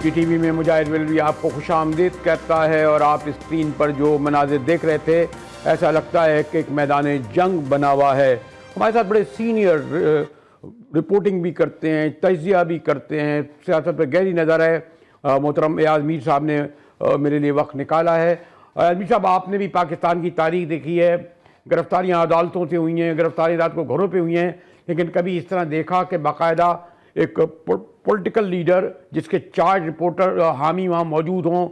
کی T V میں مجاہد ولوی آپ کو خوش آمدید کہتا ہے، اور آپ اسکرین پر جو مناظر دیکھ رہے تھے ایسا لگتا ہے کہ ایک میدان جنگ بنا ہوا ہے۔ ہمارے ساتھ بڑے سینئر رپورٹنگ بھی کرتے ہیں، تجزیہ بھی کرتے ہیں، سیاست پر گہری نظر ہے، محترم ایاز میر صاحب نے میرے لیے وقت نکالا ہے۔ ایاز میر صاحب، آپ نے بھی پاکستان کی تاریخ دیکھی ہے، گرفتاریاں عدالتوں سے ہوئی ہیں، گرفتاری رات کو گھروں پہ ہوئی ہیں، لیکن کبھی اس طرح دیکھا کہ باقاعدہ ایک پولیٹیکل لیڈر جس کے چارج رپورٹر حامی وہاں موجود ہوں،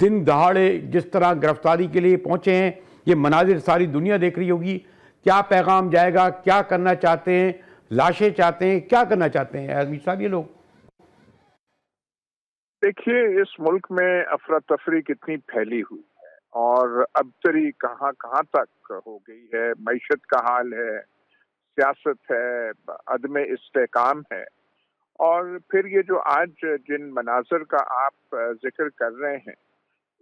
دن دہاڑے جس طرح گرفتاری کے لیے پہنچے ہیں، یہ مناظر ساری دنیا دیکھ رہی ہوگی۔ کیا پیغام جائے گا؟ کیا کرنا چاہتے ہیں؟ لاشیں چاہتے ہیں؟ کیا کرنا چاہتے ہیں ایاز میر صاحب یہ لوگ؟ دیکھیے، اس ملک میں افراتفری کتنی پھیلی ہوئی ہے اور ابتری کہاں کہاں تک ہو گئی ہے۔ معیشت کا حال ہے، سیاست ہے، عدم استحکام ہے، اور پھر یہ جو آج جن مناظر کا آپ ذکر کر رہے ہیں،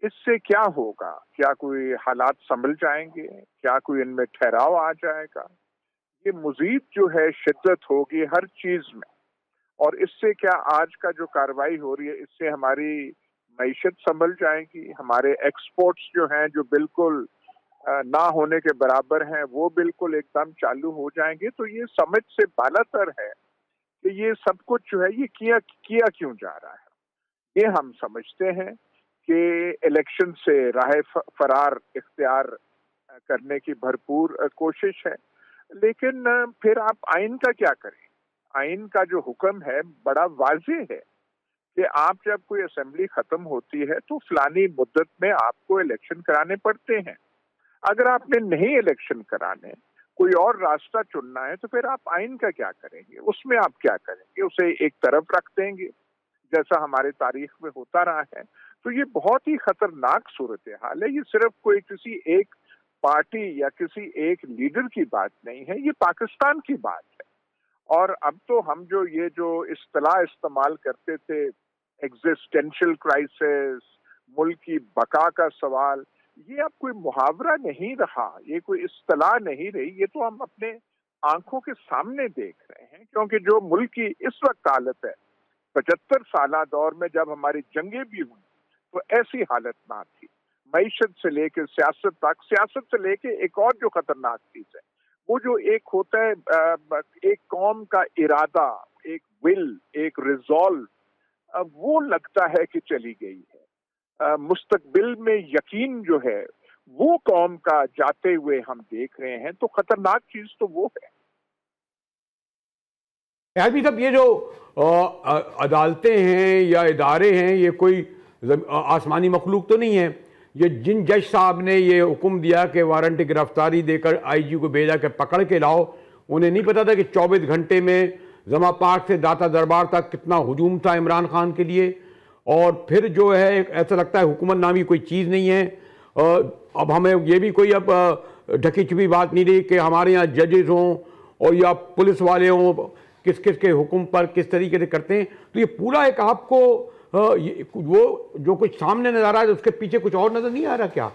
اس سے کیا ہوگا؟ کیا کوئی حالات سنبھل جائیں گے؟ کیا کوئی ان میں ٹھہراؤ آ جائے گا؟ یہ مزید جو ہے شدت ہوگی ہر چیز میں، اور اس سے کیا آج کا جو کارروائی ہو رہی ہے اس سے ہماری معیشت سنبھل جائے گی؟ ہمارے ایکسپورٹس جو ہیں جو بالکل نہ ہونے کے برابر ہیں وہ بالکل ایک دم چالو ہو جائیں گے؟ تو یہ سمجھ سے بالاتر ہے کہ یہ سب کچھ جو ہے یہ کیا کیوں جا رہا ہے۔ یہ ہم سمجھتے ہیں کہ الیکشن سے راہ فرار اختیار کرنے کی بھرپور کوشش ہے، لیکن پھر آپ آئین کا کیا کریں؟ آئین کا جو حکم ہے بڑا واضح ہے کہ آپ جب کوئی اسمبلی ختم ہوتی ہے تو فلانی مدت میں آپ کو الیکشن کرانے پڑتے ہیں۔ اگر آپ نے نہیں الیکشن کرانے، کوئی اور راستہ چننا ہے، تو پھر آپ آئین کا کیا کریں گے؟ اس میں آپ کیا کریں گے؟ اسے ایک طرف رکھ دیں گے جیسا ہمارے تاریخ میں ہوتا رہا ہے؟ تو یہ بہت ہی خطرناک صورتحال ہے۔ یہ صرف کوئی کسی ایک پارٹی یا کسی ایک لیڈر کی بات نہیں ہے، یہ پاکستان کی بات ہے۔ اور اب تو ہم جو اصطلاح استعمال کرتے تھے، ایگزسٹینشل کرائسس، ملک کی بقا کا سوال، یہ اب کوئی محاورہ نہیں رہا، یہ کوئی اصطلاح نہیں رہی، یہ تو ہم اپنے آنکھوں کے سامنے دیکھ رہے ہیں۔ کیونکہ جو ملک کی اس وقت حالت ہے، 75 سالہ دور میں جب ہماری جنگیں بھی ہوئی تو ایسی حالت نہ تھی، معیشت سے لے کے سیاست تک، سیاست سے لے کے ایک اور جو خطرناک چیز ہے، وہ جو ایک ہوتا ہے ایک قوم کا ارادہ، ایک ول، ایک ریزولو، وہ لگتا ہے کہ چلی گئی ہے۔ مستقبل میں یقین جو ہے وہ قوم کا جاتے ہوئے ہم دیکھ رہے ہیں، تو خطرناک چیز تو وہ ہے۔ ایاز میر صاحب، یہ جو عدالتیں ہیں یا ادارے ہیں، یہ کوئی آسمانی مخلوق تو نہیں ہے۔ یہ جن جج صاحب نے یہ حکم دیا کہ وارنٹ گرفتاری دے کر آئی جی کو بھیجا کہ پکڑ کے لاؤ، انہیں نہیں پتا تھا کہ 24 گھنٹے میں زما پارک سے داتا دربار تک کتنا ہجوم تھا عمران خان کے لیے؟ اور پھر جو ہے ایسا لگتا ہے حکومت نامی کوئی چیز نہیں ہے۔ اب ہمیں یہ بھی کوئی اب ڈھکی چھپی بات نہیں رہی کہ ہمارے یہاں ججز ہوں اور یا پولیس والے ہوں، کس کس کے حکم پر کس طریقے سے کرتے ہیں۔ تو یہ پورا ایک آپ کو وہ جو کچھ سامنے نظر آ رہا ہے اس کے پیچھے کچھ اور نظر نہیں آ رہا کیا؟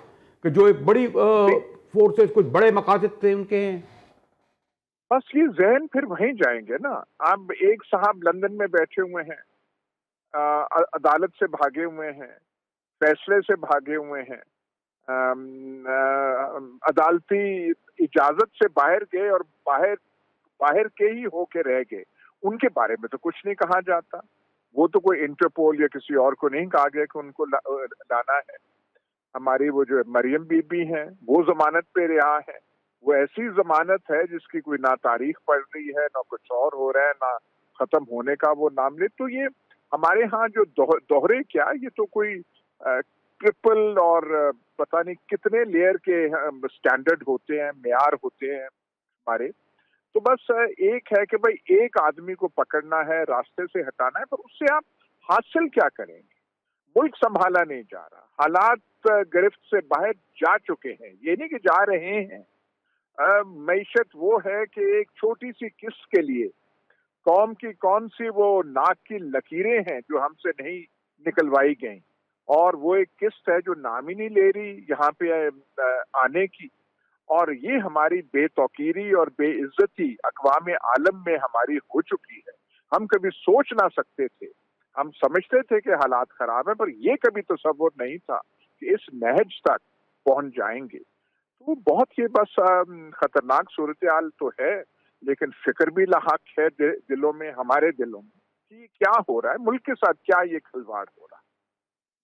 کہ جو ایک بڑی فورسز، کچھ بڑے مقاصد تھے ان کے ہیں۔ بس یہ ذہن پھر وہیں جائیں گے نا۔ اب ایک صاحب لندن میں بیٹھے ہوئے ہیں، عدالت سے بھاگے ہوئے ہیں، فیصلے سے بھاگے ہوئے ہیں، عدالتی اجازت سے باہر گئے اور باہر کے ہی ہو کے رہ گئے، ان کے بارے میں تو کچھ نہیں کہا جاتا۔ وہ تو کوئی انٹرپول یا کسی اور کو نہیں کہا گیا کہ ان کو لانا ہے۔ ہماری وہ جو مریم بی بی ہیں وہ ضمانت پہ رہا ہے، وہ ایسی ضمانت ہے جس کی کوئی نہ تاریخ پڑ رہی ہے، نہ کچھ اور ہو رہا ہے، نہ ختم ہونے کا وہ نام لے۔ تو یہ ہمارے ہاں جو دوہرے کیا، یہ تو کوئی ٹرپل اور پتہ نہیں کتنے لیئر کے سٹینڈرڈ ہوتے ہیں، معیار ہوتے ہیں ہمارے۔ تو بس ایک ہے کہ بھئی ایک آدمی کو پکڑنا ہے، راستے سے ہٹانا ہے، پر اس سے آپ حاصل کیا کریں گے؟ ملک سنبھالا نہیں جا رہا، حالات گرفت سے باہر جا چکے ہیں، یہ نہیں کہ جا رہے ہیں۔ معیشت وہ ہے کہ ایک چھوٹی سی قسط کے لیے قوم کی کون سی وہ ناک کی لکیریں ہیں جو ہم سے نہیں نکلوائی گئیں، اور وہ ایک قسط ہے جو نام ہی نہیں لے رہی یہاں پہ آنے کی۔ اور یہ ہماری بے توقیری اور بے عزتی اقوام عالم میں ہماری ہو چکی ہے۔ ہم کبھی سوچ نہ سکتے تھے، ہم سمجھتے تھے کہ حالات خراب ہیں، پر یہ کبھی تصور نہیں تھا کہ اس نہج تک پہنچ جائیں گے. تو بہت ہی بس خطرناک صورتحال تو ہے، لیکن فکر بھی لاحق ہے دلوں میں، ہمارے دلوں میں، کہ کیا ہو رہا ہے ملک کے ساتھ، کیا یہ کھلواڑ ہو رہا ہے.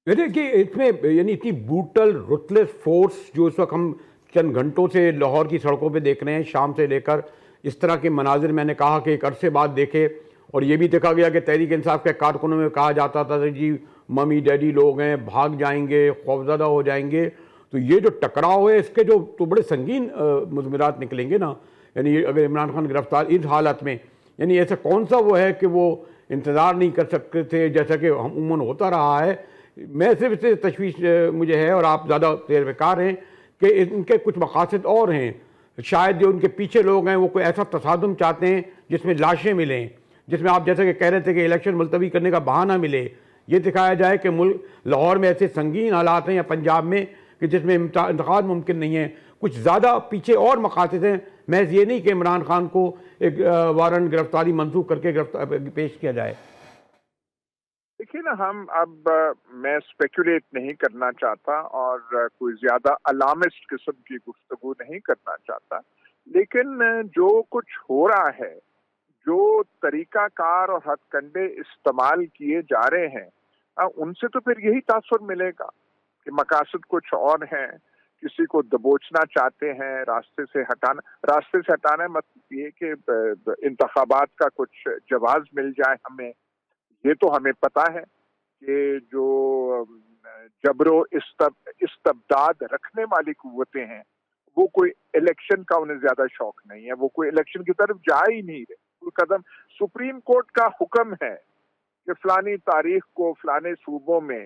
دیکھیے کہ اس میں یعنی اتنی بروٹل رuthless فورس جو اس وقت ہم چند گھنٹوں سے لاہور کی سڑکوں پہ دیکھ رہے ہیں، شام سے لے کر اس طرح کے مناظر میں نے کہا کہ ایک عرصے بعد دیکھے. اور یہ بھی دیکھا گیا کہ تحریک انصاف کے کارکنوں میں کہا جاتا تھا کہ جی ممی ڈیڈی لوگ ہیں، بھاگ جائیں گے، خوفزدہ ہو جائیں گے. تو یہ جو ٹکراؤ ہے اس کے جو تو بڑے سنگین مضمرات نکلیں گے نا. یعنی اگر عمران خان گرفتار اس حالت میں، یعنی ایسا کون سا وہ ہے کہ وہ انتظار نہیں کر سکتے تھے جیسا کہ عموماً ہوتا رہا ہے. میں صرف اس سے تشویش مجھے ہے، اور آپ زیادہ تجربہ کار ہیں، کہ ان کے کچھ مقاصد اور ہیں. شاید جو ان کے پیچھے لوگ ہیں وہ کوئی ایسا تصادم چاہتے ہیں جس میں لاشیں ملیں، جس میں آپ جیسا کہ کہہ رہے تھے کہ الیکشن ملتوی کرنے کا بہانہ ملے. یہ دکھایا جائے کہ ملک لاہور میں ایسے سنگین حالات ہیں یا پنجاب میں کہ جس میں انتخاب ممکن نہیں ہے. کچھ زیادہ پیچھے اور مقاصد ہیں، محض یہ نہیں کہ عمران خان کو ایک وارنٹ گرفتاری منسوخ کر کے پیش کیا جائے. دیکھیے نا، ہم اب میں اسپیکولیٹ نہیں کرنا چاہتا اور کوئی زیادہ الارمسٹ قسم کی گفتگو نہیں کرنا چاہتا، لیکن جو کچھ ہو رہا ہے، جو طریقہ کار اور ہتھ کنڈے استعمال کیے جا رہے ہیں، ان سے تو پھر یہی تاثر ملے گا کہ مقاصد کچھ اور ہیں. کسی کو دبوچنا چاہتے ہیں، راستے سے ہٹانا مطلب یہ کہ انتخابات کا کچھ جواز مل جائے ہمیں. یہ تو ہمیں پتا ہے کہ جو جبر و استبداد رکھنے والی قوتیں ہیں، وہ کوئی الیکشن کا انہیں زیادہ شوق نہیں ہے، وہ کوئی الیکشن کی طرف جا ہی نہیں رہے. قدم سپریم کورٹ کا حکم ہے کہ فلانی تاریخ کو فلانے صوبوں میں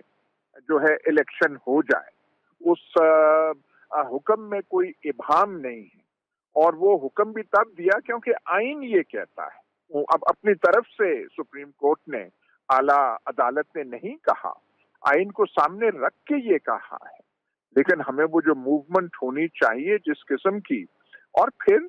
جو ہے الیکشن ہو جائے. اس حکم میں کوئی ابہام نہیں ہے، اور وہ حکم بھی تب دیا کیونکہ آئین یہ کہتا ہے. اب اپنی طرف سے سپریم کورٹ نے، اعلیٰ عدالت نے نہیں کہا، آئین کو سامنے رکھ کے یہ کہا ہے. لیکن ہمیں وہ جو موومنٹ ہونی چاہیے جس قسم کی، اور پھر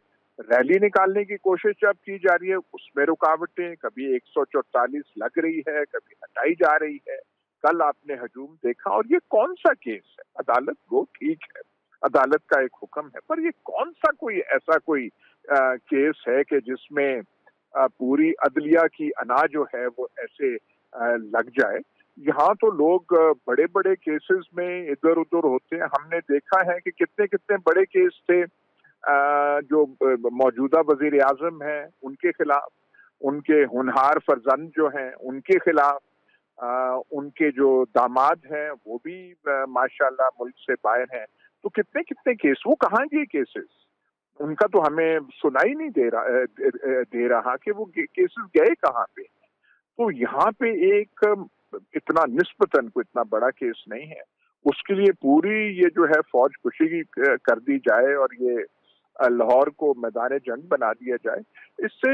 ریلی نکالنے کی کوشش جب کی جا رہی ہے اس میں رکاوٹیں، کبھی 144 لگ رہی ہے، کبھی ہٹائی جا رہی ہے. کل آپ نے ہجوم دیکھا، اور یہ کون سا کیس ہے؟ عدالت وہ ٹھیک ہے، عدالت کا ایک حکم ہے، پر یہ کون سا کوئی ایسا کوئی کیس ہے کہ جس میں پوری عدلیہ کی انا جو ہے وہ ایسے لگ جائے. یہاں تو لوگ بڑے بڑے کیسز میں ادھر ادھر ہوتے ہیں. ہم نے دیکھا ہے کہ کتنے کتنے بڑے کیس تھے جو موجودہ وزیر اعظم ہیں ان کے خلاف، ان کے ہونہار فرزند جو ہیں ان کے خلاف، ان کے جو داماد ہیں وہ بھی ماشاءاللہ ملک سے باہر ہیں. تو کتنے کتنے کیس، وہ کہاں گئے کیسز؟ ان کا تو ہمیں سنائی نہیں دے رہا کہ وہ کیسز گئے کہاں پہ. تو یہاں پہ ایک اتنا نسبتاً کوئی اتنا بڑا کیس نہیں ہے، اس کے لیے پوری یہ جو ہے فوج کشی کر دی جائے اور یہ لاہور کو میدان جنگ بنا دیا جائے. اس سے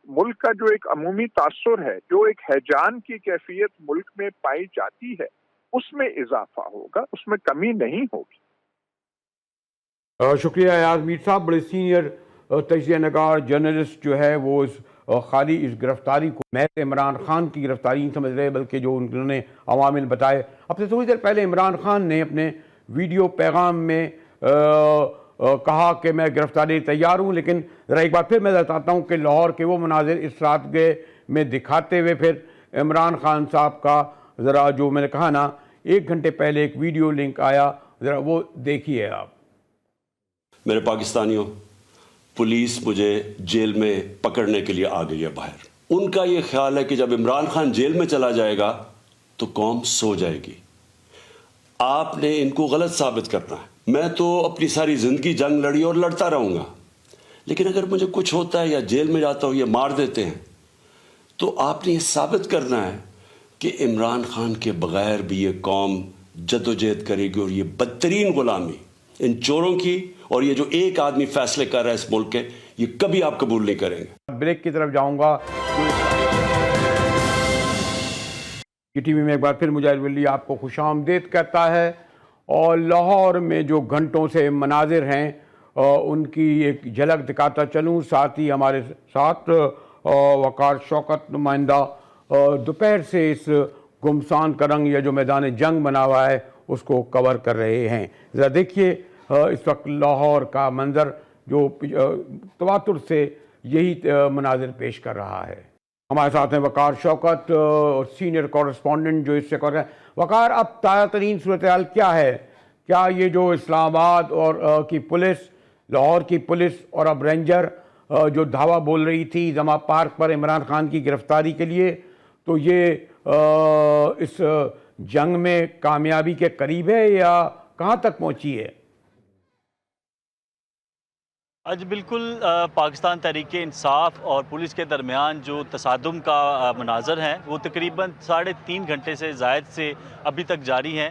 ملک کا جو ایک عمومی تاثر ہے، جو ایک ہیجان کی کیفیت ملک میں پائی جاتی ہے، اس میں اضافہ ہوگا، اس میں کمی نہیں ہوگی. شکریہ ایاز میر صاحب. بڑے سینئر تجزیہ نگار جرنلسٹ جو ہے وہ خالی اس گرفتاری کو محض عمران خان کی گرفتاری نہیں سمجھ رہے، بلکہ جو انہوں نے عوامل بتائے. اب سے تھوڑی دیر پہلے عمران خان نے اپنے ویڈیو پیغام میں کہا کہ میں گرفتاری تیار ہوں، لیکن ذرا ایک بار پھر میں بتاتا ہوں کہ لاہور کے وہ مناظر اس رات گئے میں دکھاتے ہوئے پھر عمران خان صاحب کا ذرا جو میں نے کہا نا 1 گھنٹے پہلے ایک ویڈیو لنک آیا، ذرا وہ دیکھیے آپ. میرے پاکستانیوں، پولیس مجھے جیل میں پکڑنے کے لیے آ گئی ہے باہر. ان کا یہ خیال ہے کہ جب عمران خان جیل میں چلا جائے گا تو قوم سو جائے گی. آپ نے ان کو غلط ثابت کرنا ہے. میں تو اپنی ساری زندگی جنگ لڑی اور لڑتا رہوں گا، لیکن اگر مجھے کچھ ہوتا ہے یا جیل میں جاتا ہوں یا مار دیتے ہیں تو آپ نے یہ ثابت کرنا ہے کہ عمران خان کے بغیر بھی یہ قوم جدوجہد کرے گی، اور یہ بدترین غلامی ان چوروں کی اور یہ جو ایک آدمی فیصلے کر رہا ہے اس ملک کے، یہ کبھی آپ قبول نہیں کریں گے. بریک کی طرف جاؤں گا. ٹی وی میں ایک بار پھر مجاہد ولی آپ کو خوش آمدید کہتا ہے، اور لاہور میں جو گھنٹوں سے مناظر ہیں ان کی ایک جھلک دکھاتا چلوں. ساتھ ہی ہمارے ساتھ وقار شوکت نمائندہ دوپہر سے اس گمسان کا رنگ یا جو میدان جنگ بنا ہوا ہے اس کو کور کر رہے ہیں. ذرا دیکھیے اس وقت لاہور کا منظر جو تواتر سے یہی مناظر پیش کر رہا ہے. ہمارے ساتھ ہیں وقار شوکت، سینئر کورسپونڈنٹ جو اس سے کر رہے ہیں. وقار، اب تازہ ترین صورتحال کیا ہے؟ کیا یہ جو اسلام آباد اور کی پولیس، لاہور کی پولیس اور اب رینجر جو دھاوا بول رہی تھی زما پارک پر عمران خان کی گرفتاری کے لیے، تو یہ اس جنگ میں کامیابی کے قریب ہے یا کہاں تک پہنچی ہے؟ آج بالکل پاکستان تحریک انصاف اور پولیس کے درمیان جو تصادم کا مناظر ہیں وہ تقریباً 3.5 گھنٹے سے زائد سے ابھی تک جاری ہیں.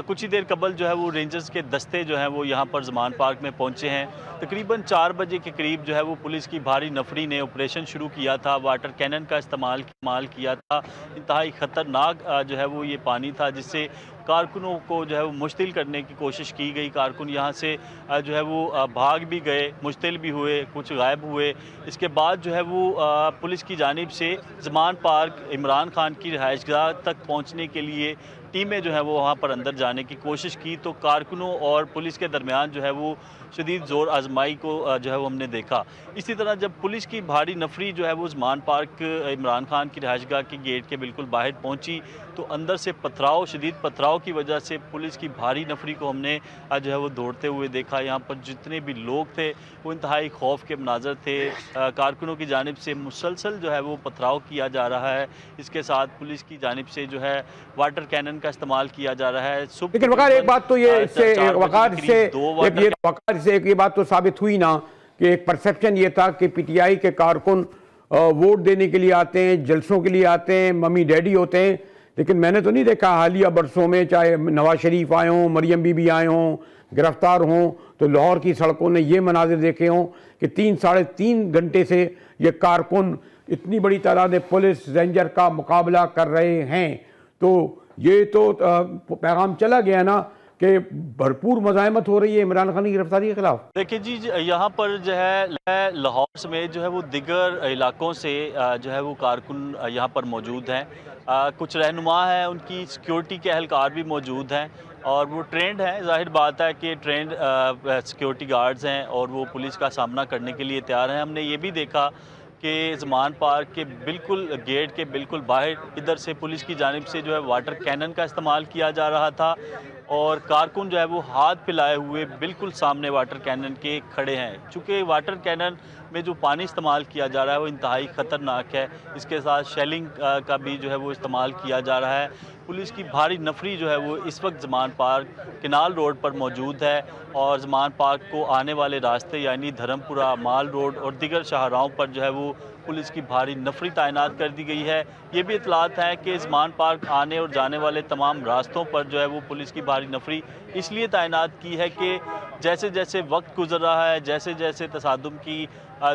کچھ ہی دیر قبل جو ہے وہ رینجرز کے دستے جو ہیں وہ یہاں پر زمان پارک میں پہنچے ہیں. تقریباً 4 بجے کے قریب جو ہے وہ پولیس کی بھاری نفری نے آپریشن شروع کیا تھا. واٹر کینن کا استعمال کیا تھا. انتہائی خطرناک جو ہے وہ یہ پانی تھا جس سے کارکنوں کو جو ہے وہ مشتعل کرنے کی کوشش کی گئی. کارکن یہاں سے جو ہے وہ بھاگ بھی گئے، مشتعل بھی ہوئے، کچھ غائب ہوئے. اس کے بعد جو ہے وہ پولیس کی جانب سے زمان پارک عمران خان کی رہائش گاہ تک پہنچنے کے لیے ٹیمیں جو ہیں وہ وہاں پر اندر جانے کی کوشش کی، تو کارکنوں اور پولیس کے درمیان جو ہے وہ شدید زور آزمائی کو جو ہے وہ ہم نے دیکھا. اسی طرح جب پولیس کی بھاری نفری جو ہے وہ زمان پارک عمران خان کی رہائش گاہ کے گیٹ کے بالکل باہر پہنچی تو اندر سے شدید پتھراؤ کی وجہ سے پولیس کی بھاری نفری کو ہم نے جو ہے وہ دوڑتے ہوئے دیکھا. یہاں پر جتنے بھی لوگ تھے وہ انتہائی خوف کے مناظر تھے. کارکنوں کی جانب سے مسلسل جو ہے وہ پتھراؤ کیا جا رہا ہے. اس کے ساتھ پولیس کی جانب سے جو ہے واٹر کینن کا استعمال کیا جا رہا ہے. لیکن وقار ایک بات تو یہ بات تو ثابت ہوئی نا کہ ایک پرسیپشن یہ تھا کہ پی ٹی آئی کے کارکن ووٹ دینے کے لیے آتے ہیں، جلسوں کے لیے آتے ہیں، ممی ڈیڈی ہوتے ہیں، لیکن میں نے تو نہیں دیکھا حالیہ برسوں میں چاہے نواز شریف آئے ہوں، مریم بی بی آئے ہوں، گرفتار ہوں، تو لاہور کی سڑکوں نے یہ مناظر دیکھے ہوں کہ 3.5 گھنٹے سے یہ کارکن اتنی بڑی تعداد پولیس رینجر کا مقابلہ کر رہے ہیں. تو یہ تو پیغام چلا گیا نا کہ بھرپور مزاحمت ہو رہی ہے عمران خان کی گرفتاری کے خلاف. دیکھیں جی، یہاں پر جو ہے لاہور سمیت جو ہے وہ دیگر علاقوں سے جو ہے وہ کارکن یہاں پر موجود ہیں. کچھ رہنما ہیں، ان کی سیکیورٹی کے اہلکار بھی موجود ہیں اور وہ ٹرینڈ ہیں. ظاہر بات ہے کہ ٹرینڈ سیکیورٹی گارڈز ہیں اور وہ پولیس کا سامنا کرنے کے لیے تیار ہیں. ہم نے یہ بھی دیکھا کہ زمان پارک کے بالکل گیٹ کے بالکل باہر ادھر سے پولیس کی جانب سے جو ہے واٹر کینن کا استعمال کیا جا رہا تھا اور کارکن جو ہے وہ ہاتھ پھیلائے ہوئے بالکل سامنے واٹر کینن کے کھڑے ہیں. چونکہ واٹر کینن میں جو پانی استعمال کیا جا رہا ہے وہ انتہائی خطرناک ہے. اس کے ساتھ شیلنگ کا بھی جو ہے وہ استعمال کیا جا رہا ہے. پولیس کی بھاری نفری جو ہے وہ اس وقت زمان پارک کنال روڈ پر موجود ہے اور زمان پارک کو آنے والے راستے یعنی دھرمپورہ، مال روڈ اور دیگر شاہراہوں پر جو ہے وہ پولیس کی بھاری نفری تعینات کر دی گئی ہے. یہ بھی اطلاعات ہیں کہ زمان پارک آنے اور جانے والے تمام راستوں پر جو ہے وہ پولیس کی بھاری نفری اس لیے تعینات کی ہے کہ جیسے جیسے وقت گزر رہا ہے، جیسے جیسے تصادم کی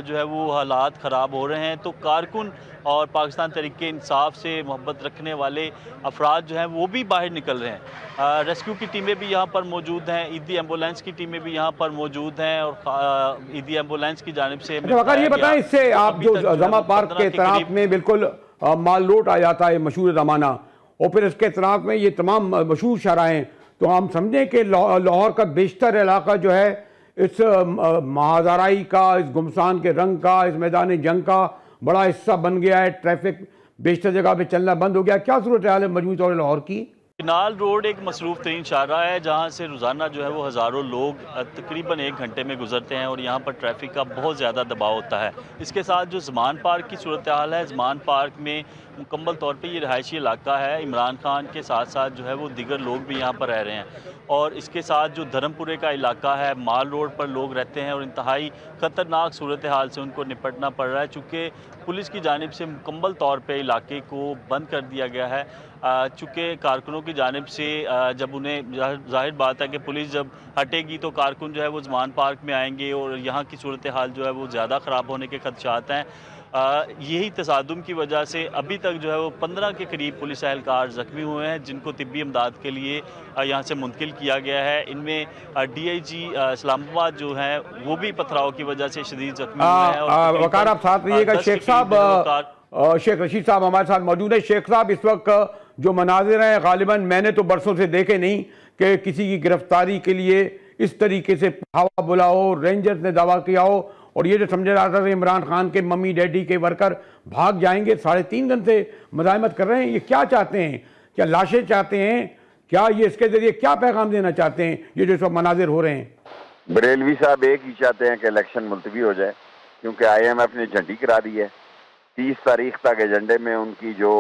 جو ہے وہ حالات خراب ہو رہے ہیں، تو کارکن اور پاکستان تحریک انصاف سے محبت رکھنے والے افراد جو ہیں وہ بھی باہر نکل رہے ہیں. ریسکیو کی ٹیمیں بھی یہاں پر موجود ہیں، ایدی ایمبولینس کی ٹیمیں بھی یہاں پر موجود ہیں اور ایدی ایمبولینس کی جانب سے وقار یہ بتائیں، اس سے آپ جو زما پارک کے اطراف میں بالکل مال روڈ آ جاتا ہے مشہور زمانہ، اور پھر اس کے اطراف میں یہ تمام مشہور شاہراہیں، تو ہم سمجھیں کہ لاہور کا بیشتر علاقہ جو ہے اس مہازارائی کا، اس گمسان کے رنگ کا، اس میدان جنگ کا بڑا حصہ بن گیا ہے. ٹریفک بیشتر جگہ پہ چلنا بند ہو گیا. کیا صورتحال ہے مجموعی طور لاہور کی؟ کنال روڈ ایک مصروف ترین شاہراہ ہے جہاں سے روزانہ جو ہے وہ ہزاروں لوگ تقریباً 1 گھنٹے میں گزرتے ہیں اور یہاں پر ٹریفک کا بہت زیادہ دباؤ ہوتا ہے. اس کے ساتھ جو زمان پارک کی صورتحال ہے، زمان پارک میں مکمل طور پہ یہ رہائشی علاقہ ہے. عمران خان کے ساتھ ساتھ جو ہے وہ دیگر لوگ بھی یہاں پر رہ رہے ہیں اور اس کے ساتھ جو دھرمپورے کا علاقہ ہے، مال روڈ پر لوگ رہتے ہیں اور انتہائی خطرناک صورتحال سے ان کو نپٹنا پڑ رہا ہے چونکہ پولیس کی جانب سے مکمل طور پہ علاقے کو بند کر دیا گیا ہے. چونکہ کارکنوں کی جانب سے جب انہیں ظاہر بات ہے کہ پولیس جب ہٹے گی تو کارکن جو ہے وہ زمان پارک میں آئیں گے اور یہاں کی صورتحال جو ہے وہ زیادہ خراب ہونے کے خدشات ہیں. یہی تصادم کی وجہ سے ابھی تک جو ہے وہ 15 کے قریب پولیس اہلکار زخمی ہوئے ہیں جن کو طبی امداد کے لیے یہاں سے منتقل کیا گیا ہے. ان میں ڈی آئی جی اسلام آباد جو ہیں وہ بھی پتھراؤ کی وجہ سے شدید زخمی ہوئے ہیں. وقار آپ ساتھ رہیے گا. شیخ صاحب، شیخ رشید صاحب ہمارے ساتھ موجود ہے. شیخ صاحب، اس وقت جو مناظر ہیں غالباً میں نے تو برسوں سے دیکھے نہیں کہ کسی کی گرفتاری کے لیے اس طریقے سے ہوا بلا ہو، رینجرز نے دعویٰ کیا ہو، اور یہ جو سمجھا جاتا تھا عمران خان کے ممی ڈیڈی کے ورکر بھاگ جائیں گے، 3.5 گھنٹے مزاحمت کر رہے ہیں. یہ کیا چاہتے ہیں؟ کیا لاشیں چاہتے ہیں؟ کیا یہ اس کے ذریعے کیا پیغام دینا چاہتے ہیں یہ جو سب مناظر ہو رہے ہیں؟ بریلوی صاحب ایک ہی چاہتے ہیں کہ الیکشن ملتوی ہو جائے، کیونکہ آئی ایم ایف نے جھنڈی کرا دی ہے. 30 تاریخ تک ایجنڈے میں ان کی جو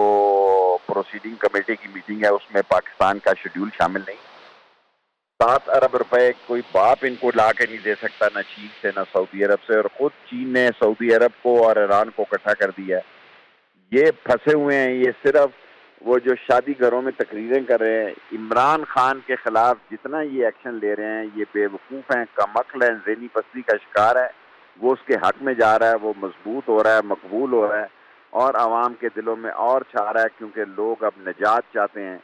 پروسیڈنگ کمیٹی کی میٹنگ ہے اس میں پاکستان کا شیڈول شامل نہیں. 7 ارب روپے کوئی باپ ان کو لا کے نہیں دے سکتا، نہ چین سے نہ سعودی عرب سے، اور خود چین نے سعودی عرب کو اور ایران کو اکٹھا کر دیا ہے. یہ پھنسے ہوئے ہیں. یہ صرف وہ جو شادی گھروں میں تقریریں کر رہے ہیں، عمران خان کے خلاف جتنا یہ ایکشن لے رہے ہیں، یہ بے وقوف ہیں، کم عقل ہیں، ذہنی پستی کا شکار ہے. وہ اس کے حق میں جا رہا ہے، وہ مضبوط ہو رہا ہے، مقبول ہو رہا ہے، اور عوام کے دلوں میں اور چھا رہا ہے، کیونکہ لوگ اب نجات چاہتے ہیں،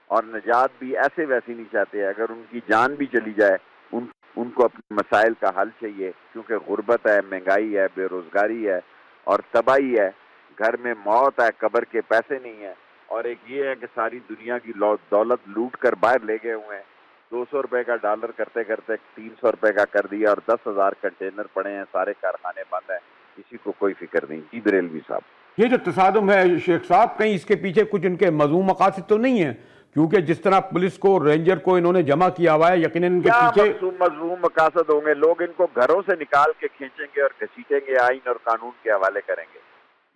اور نجات بھی ایسے ویسی نہیں چاہتے. اگر ان کی جان بھی چلی جائے ان کو اپنے مسائل کا حل چاہیے، کیونکہ غربت ہے، مہنگائی ہے، بے روزگاری ہے اور تباہی ہے. گھر میں موت ہے، قبر کے پیسے نہیں ہیں. اور ایک یہ ہے کہ ساری دنیا کی دولت لوٹ کر باہر لے گئے ہوئے ہیں. 200 روپے کا ڈالر کرتے کرتے 300 روپے کا کر دیا، اور 10,000 کنٹینر پڑے ہیں، سارے کارخانے بند ہیں. کسی کو کوئی فکر نہیں. جی بریلوی صاحب، یہ جو تصادم ہے شیخ صاحب، کہیں اس کے پیچھے کچھ ان کے مذموم مقاصد تو نہیں ہیں؟ کیونکہ جس طرح پولیس کو، رینجر کو انہوں نے جمع کیا ہوا ہے، یقیناً ان کے کیا پیچھے مظلوم مقاصد ہوں گے؟ لوگ ان کو گھروں سے نکال کے کھینچیں گے اور گھسیٹیں گے، آئین اور قانون کے حوالے کریں گے.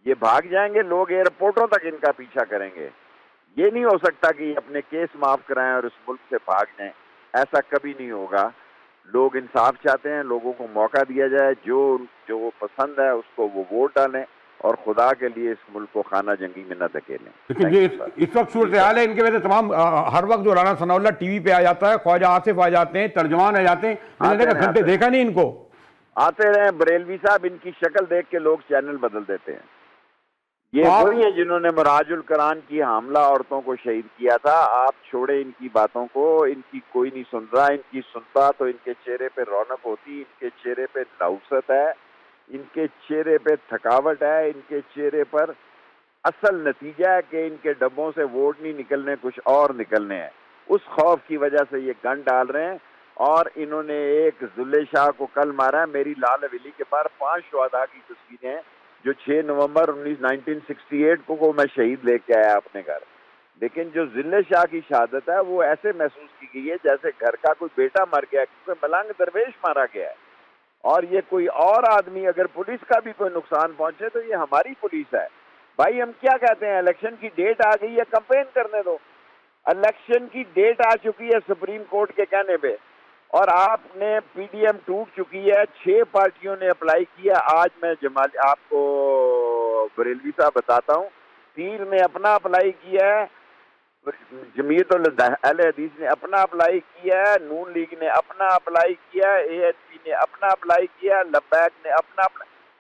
یہ بھاگ جائیں گے، لوگ ایئرپورٹوں تک ان کا پیچھا کریں گے. یہ نہیں ہو سکتا کہ یہ اپنے کیس معاف کرائیں اور اس ملک سے بھاگ جائیں. ایسا کبھی نہیں ہوگا. لوگ انصاف چاہتے ہیں، لوگوں کو موقع دیا جائے، جو وہ پسند ہے اس کو وہ ووٹ ڈالیں، اور خدا کے لیے اس ملک کو خانہ جنگی میں نہ دھکیلیں. لیکن یہ اس وقت صورتحال ہے ان کے وجہ سے تمام ہر وقت جو رانا ثناء اللہ ٹی وی پہ آ جاتا ہے، خواجہ آصف آ جاتے ہیں، ترجمان آ جاتے ہیں، میں نے دیکھا گھنٹے دیکھا نہیں ان کو. آتے رہے بریلوی صاحب. ان کی شکل دیکھ کے لوگ چینل بدل دیتے ہیں. یہ وہی ہیں جنہوں نے مراج القرآن کی حاملہ عورتوں کو شہید کیا تھا. آپ چھوڑے ان کی باتوں کو، ان کی کوئی نہیں سن رہا. ان کی سنتا تو ان کے چہرے پہ رونق ہوتی، ان کے چہرے پہ نوست ہے، ان کے چہرے پہ تھکاوٹ ہے، ان کے چہرے پر اصل نتیجہ ہے کہ ان کے ڈبوں سے ووٹ نہیں نکلنے، کچھ اور نکلنے ہیں. اس خوف کی وجہ سے یہ گن ڈال رہے ہیں. اور انہوں نے ایک ذلے شاہ کو کل مارا ہے. میری لال حویلی کے باہر 5 شہداء کی تصویریں ہیں جو 6 نومبر 1968 کو میں شہید لے کے آیا اپنے گھر. لیکن جو ذلے شاہ کی شہادت ہے وہ ایسے محسوس کی گئی ہے جیسے گھر کا کوئی بیٹا مر گیا، کیونکہ ملنگ درویش مارا گیا ہے. اور یہ کوئی اور آدمی، اگر پولیس کا بھی کوئی نقصان پہنچے تو یہ ہماری پولیس ہے. بھائی ہم کیا کہتے ہیں؟ الیکشن کی ڈیٹ آ گئی ہے، کمپین کرنے دو. الیکشن کی ڈیٹ آ چکی ہے سپریم کورٹ کے کہنے پہ، اور آپ نے پی ڈی ایم ٹوٹ چکی ہے. 6 پارٹیوں نے اپلائی کیا. آج میں آپ کو بریلوی صاحب بتاتا ہوں. پیر نے اپنا اپلائی کیا ہے، جمعیت اہل حدیث نے اپنا اپلائی کیا ہے، نون لیگ نے اپنا اپلائی کیا ہے، اے ایچ پی نے اپنا اپلائی کیا ہے، لبیک نے اپنا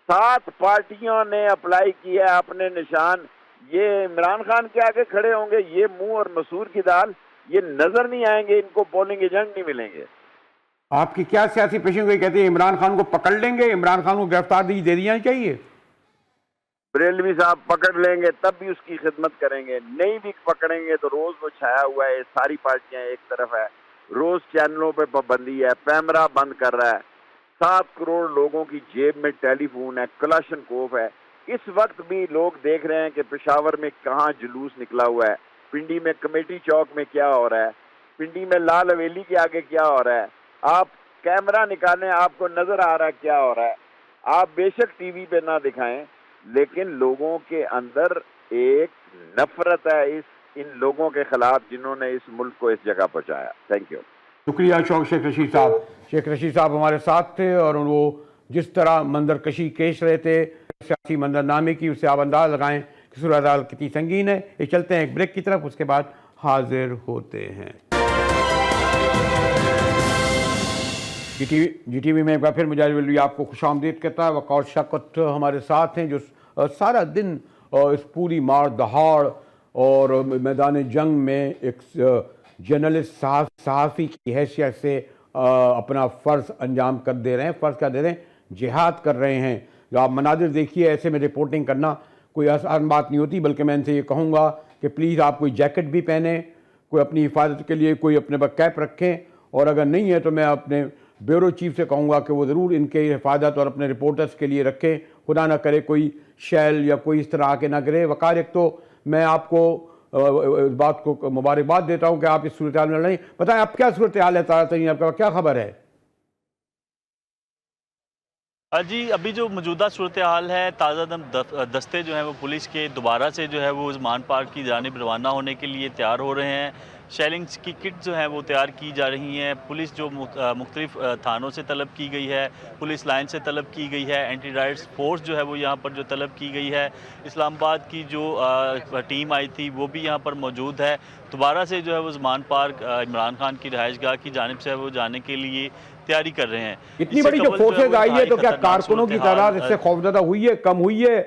7 پارٹیوں نے اپلائی کیا ہے اپنے نشان. یہ عمران خان کے آگے کھڑے ہوں گے، یہ منہ اور مسور کی دال، یہ نظر نہیں آئیں گے. ان کو پولنگ ایجنٹ نہیں ملیں گے. آپ کی کیا سیاسی پیشن گوئی کہتے ہیں عمران خان کو پکڑ لیں گے؟ عمران خان کو گرفتار دے دینی چاہیے؟ بریلوی صاحب پکڑ لیں گے تب بھی اس کی خدمت کریں گے، نہیں بھی پکڑیں گے تو روز وہ چھایا ہوا ہے. ساری پارٹیاں ایک طرف ہے، روز چینلوں پہ پابندی ہے، پیمرا بند کر رہا ہے. 7 کروڑ لوگوں کی جیب میں ٹیلی فون ہے، کلاشن کوف ہے. اس وقت بھی لوگ دیکھ رہے ہیں کہ پشاور میں کہاں جلوس نکلا ہوا ہے، پنڈی میں کمیٹی چوک میں کیا ہو رہا ہے، پنڈی میں لال حویلی کے آگے کیا ہو رہا ہے. آپ کیمرہ نکالیں، آپ کو نظر آ رہا ہے کیا ہو رہا ہے. آپ بے شک ٹی وی پہ نہ دکھائیں، لیکن لوگوں کے اندر ایک نفرت ہے ان لوگوں کے خلاف جنہوں نے اس ملک کو اس جگہ پہنچایا. Thank you. شکریہ شیخ رشید صاحب. شیخ رشید صاحب ہمارے ساتھ تھے، اور وہ جس طرح منظر کشی کیش رہے تھے سیاسی منظر نامے کی، اس سے آپ انداز لگائیں کہ صورتحال کتنی سنگین ہے. یہ چلتے ہیں ایک بریک کی طرف، اس کے بعد حاضر ہوتے ہیں. جی ٹی وی میں ایک بار پھر مجاہد ولوی آپ کو خوش آمدید کہتا ہے. وقار شوکت ہمارے ساتھ ہیں جو سارا دن اس پوری مار دہاڑ اور میدان جنگ میں ایک جرنلسٹ صحافی کی حیثیت سے اپنا فرض انجام کر دے رہے ہیں. فرض کیا دے رہے ہیں؟ جہاد کر رہے ہیں. جو آپ مناظر دیکھیے، ایسے میں رپورٹنگ کرنا کوئی آسان بات نہیں ہوتی، بلکہ میں ان سے یہ کہوں گا کہ پلیز آپ کوئی جیکٹ بھی پہنیں, کوئی اپنی حفاظت کے لیے کوئی اپنے پاس کیپ رکھیں, اور اگر نہیں ہے تو میں اپنے بیورو چیف سے کہوں گا کہ وہ ضرور ان کے حفاظت اور اپنے رپورٹرز کے لیے رکھیں, خدا نہ کرے کوئی شیل یا کوئی اس طرح کے نہ گرے. وقار, ایک تو میں آپ کو اس بات کو مبارکباد دیتا ہوں کہ آپ اس صورتحال میں لڑیں. بتائیں آپ کیا صورتحال ہے تازہ ترین, آپ کا کیا خبر ہے؟ جی ابھی جو موجودہ صورتحال ہے, تازہ دم دستے جو ہیں وہ پولیس کے دوبارہ سے جو ہے وہ عثمان پارک کی جانب روانہ ہونے کے لیے تیار ہو رہے ہیں. شیلنگز کی کٹ جو ہیں وہ تیار کی جا رہی ہیں. پولیس جو مختلف تھانوں سے طلب کی گئی ہے, پولیس لائن سے طلب کی گئی ہے, اینٹی رائٹس فورس جو ہے وہ یہاں پر جو طلب کی گئی ہے, اسلام آباد کی جو ٹیم آئی تھی وہ بھی یہاں پر موجود ہے. دوبارہ سے جو ہے وہ عثمان پارک عمران خان کی رہائش گاہ کی جانب سے وہ جانے کے لیے تیاری کر رہے ہیں. اتنی بڑی جو فورسز آئی ہے تو کیا کارکنوں کی تعداد اس سے خوفزدہ ہوئی ہے, کم ہوئی ہے,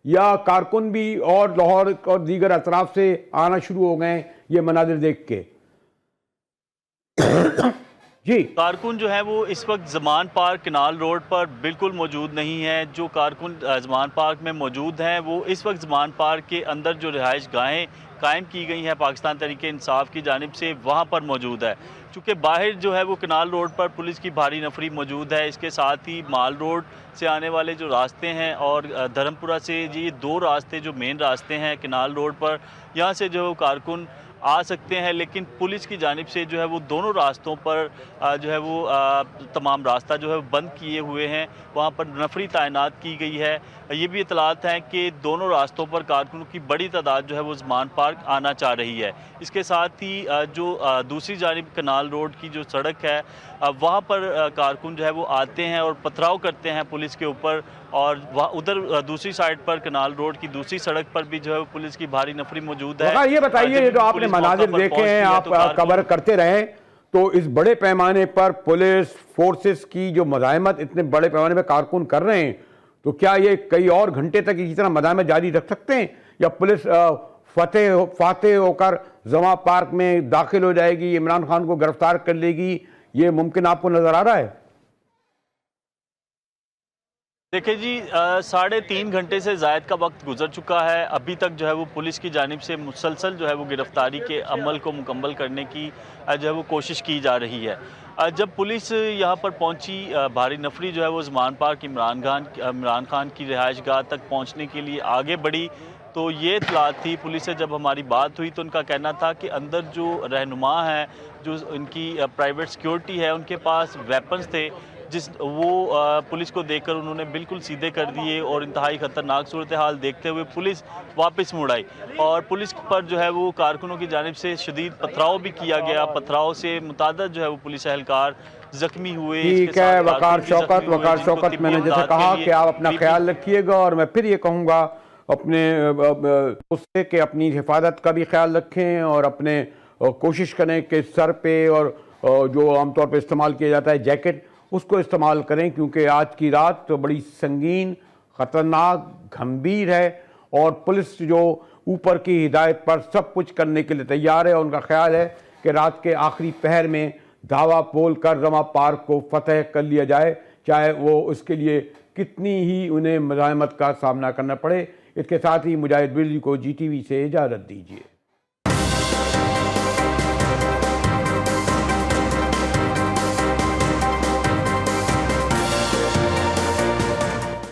یا کارکن بھی اور لاہور اور دیگر اطراف سے آنا شروع ہو گئے یہ مناظر دیکھ کے؟ جی, کارکن جو ہے وہ اس وقت زمان پارک کنال روڈ پر بالکل موجود نہیں ہے. جو کارکن زمان پارک میں موجود ہیں وہ اس وقت زمان پارک کے اندر جو رہائش گاہیں قائم کی گئی ہیں پاکستان تحریک انصاف کی جانب سے وہاں پر موجود ہے. چونکہ باہر جو ہے وہ کنال روڈ پر پولیس کی بھاری نفری موجود ہے. اس کے ساتھ ہی مال روڈ سے آنے والے جو راستے ہیں اور دھرمپورہ سے یہ دو راستے جو مین راستے ہیں کنال روڈ پر, یہاں سے جو کارکن آ سکتے ہیں, لیکن پولیس کی جانب سے جو ہے وہ دونوں راستوں پر جو ہے وہ تمام راستہ جو ہے بند کیے ہوئے ہیں. وہاں پر نفری تعینات کی گئی ہے. یہ بھی اطلاعات ہیں کہ دونوں راستوں پر کارکنوں کی بڑی تعداد جو ہے وہ عثمان پارک آنا چاہ رہی ہے. اس کے ساتھ ہی جو دوسری جانب کنال روڈ کی جو سڑک ہے وہاں پر کارکن جو ہے وہ آتے ہیں اور پتھراؤ کرتے ہیں پولیس کے اوپر, اور ادھر دوسری سائڈ پر کنال روڈ کی دوسری سڑک پر بھی جو ہے وہ پولیس کی بھاری نفری موجود ہے. یہ بتائیے, یہ جو آپ نے مناظر دیکھے ہیں, آپ کور کرتے رہیں, تو اس بڑے پیمانے پر پولیس فورسز کی جو مزاحمت اتنے بڑے پیمانے پر کارکن کر رہے ہیں, تو کیا یہ کئی اور گھنٹے تک اسی طرح مزاحمت جاری رکھ سکتے ہیں, یا پولیس فاتح ہو کر زمان پارک میں داخل ہو جائے گی, عمران خان کو گرفتار کر لے گی, یہ ممکن آپ کو نظر آ رہا ہے؟ دیکھیں جی, 3.5 گھنٹے سے زائد کا وقت گزر چکا ہے. ابھی تک جو ہے وہ پولیس کی جانب سے مسلسل جو ہے وہ گرفتاری کے عمل کو مکمل کرنے کی جو ہے وہ کوشش کی جا رہی ہے. جب پولیس یہاں پر پہنچی, بھاری نفری جو ہے وہ عثمان پارک عمران خان کی رہائش گاہ تک پہنچنے کے لیے آگے بڑھی, تو یہ اطلاعات تھی پولیس سے. جب ہماری بات ہوئی تو ان کا کہنا تھا کہ اندر جو رہنما ہیں, جو ان کی پرائیویٹ سیکیورٹی ہے, ان کے پاس ویپنز تھے, وہ پولیس کو دیکھ کر انہوں نے بالکل سیدھے کر دیے, اور انتہائی خطرناک صورتحال دیکھتے ہوئے پولیس واپس مڑ آئی, اور پولیس پر جو ہے وہ کارکنوں کی جانب سے شدید پتھراؤ بھی کیا گیا. پتھراؤ سے متعدد جو ہے وہ پولیس اہلکار زخمی ہوئے. ٹھیک ہے وقار شوکت, میں نے جیسے کہا کہ آپ اپنا خیال رکھیے گا, اور میں پھر یہ کہوں گا اپنے اس سے کہ اپنی حفاظت کا بھی خیال رکھیں, اور اپنے کوشش کریں کہ سر پہ اور جو عام طور پہ استعمال کیا جاتا ہے جیکٹ, اس کو استعمال کریں, کیونکہ آج کی رات تو بڑی سنگین, خطرناک, گھمبیر ہے, اور پولیس جو اوپر کی ہدایت پر سب کچھ کرنے کے لیے تیار ہے. ان کا خیال ہے کہ رات کے آخری پہر میں دھاوا بول کر زمان پارک کو فتح کر لیا جائے, چاہے وہ اس کے لیے کتنی ہی انہیں مزاحمت کا سامنا کرنا پڑے. اس کے ساتھ ہی مجاہد بریلوی کو GTV سے اجازت دیجیے.